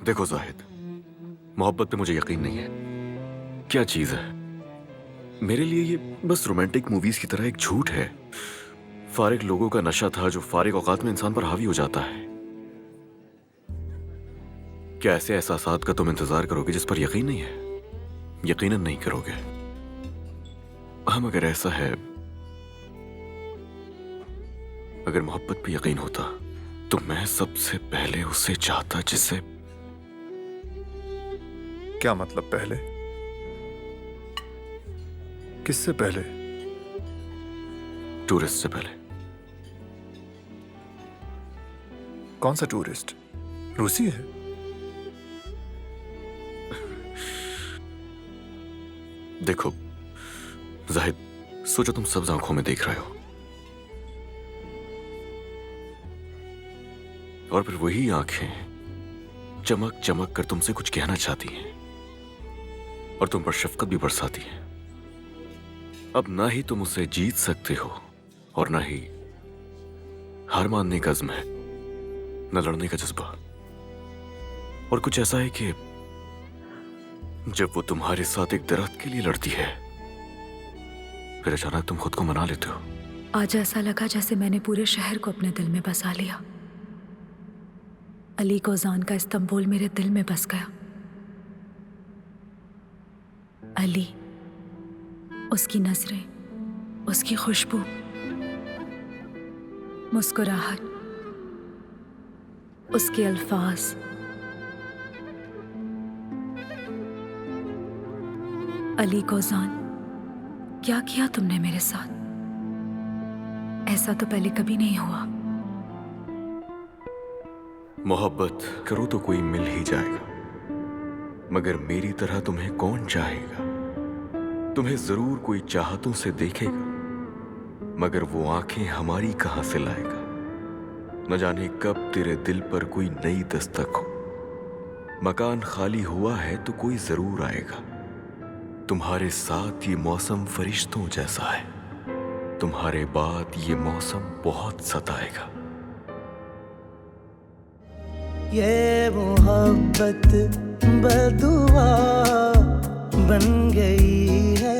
देखो जाहिद, मोहब्बत पे मुझे यकीन नहीं है। क्या चीज है? मेरे लिए ये बस रोमांटिक मूवीज की तरह एक झूठ है। फारिग लोगों का नशा था जो फारिग औकात में इंसान पर हावी हो जाता है। क्या ऐसे एहसासात का तुम इंतजार करोगे जिस पर यकीन नहीं है? यकीनन नहीं करोगे। हम अगर ऐसा है, अगर मोहब्बत पे यकीन होता तो मैं सबसे पहले उसे चाहता जिससे। क्या मतलब पहले? किससे पहले? टूरिस्ट से पहले। कौन सा टूरिस्ट? रूसी है? देखो जाहिद, सोचो तुम सब्ज आंखों में देख रहे हो और फिर वही आंखें चमक चमक कर तुमसे कुछ कहना चाहती हैं और तुम पर शफकत भी बरसाती हैं। अब ना ही तुम उसे जीत सकते हो और ना ही हार मानने का अज़्म है, न लड़ने का जज्बा। और कुछ ऐसा है कि जब वो तुम्हारे साथ एक दरख्त के लिए लड़ती है, फिर अचानक तुम खुद को मना लेते हो। आज ऐसा लगा जैसे मैंने पूरे शहर को अपने दिल में बसा लिया। अली कोजान का इस्तांबुल मेरे दिल में बस गया। अली, उसकी नजरें, उसकी खुशबू, मुस्कुराहट, उसके अल्फाज। अली कोजान, क्या किया तुमने मेरे साथ? ऐसा तो पहले कभी नहीं हुआ। मोहब्बत करो तो कोई मिल ही जाएगा, मगर मेरी तरह तुम्हें कौन चाहेगा? तुम्हें जरूर कोई चाहतों से देखेगा, मगर वो आंखें हमारी कहां से लाएगा? न जाने कब तेरे दिल पर कोई नई दस्तक हो। मकान खाली हुआ है तो कोई जरूर आएगा। तुम्हारे साथ ये मौसम फरिश्तों जैसा है, तुम्हारे बाद ये मौसम बहुत सताएगा। ये मोहब्बत बदुआ बन गई है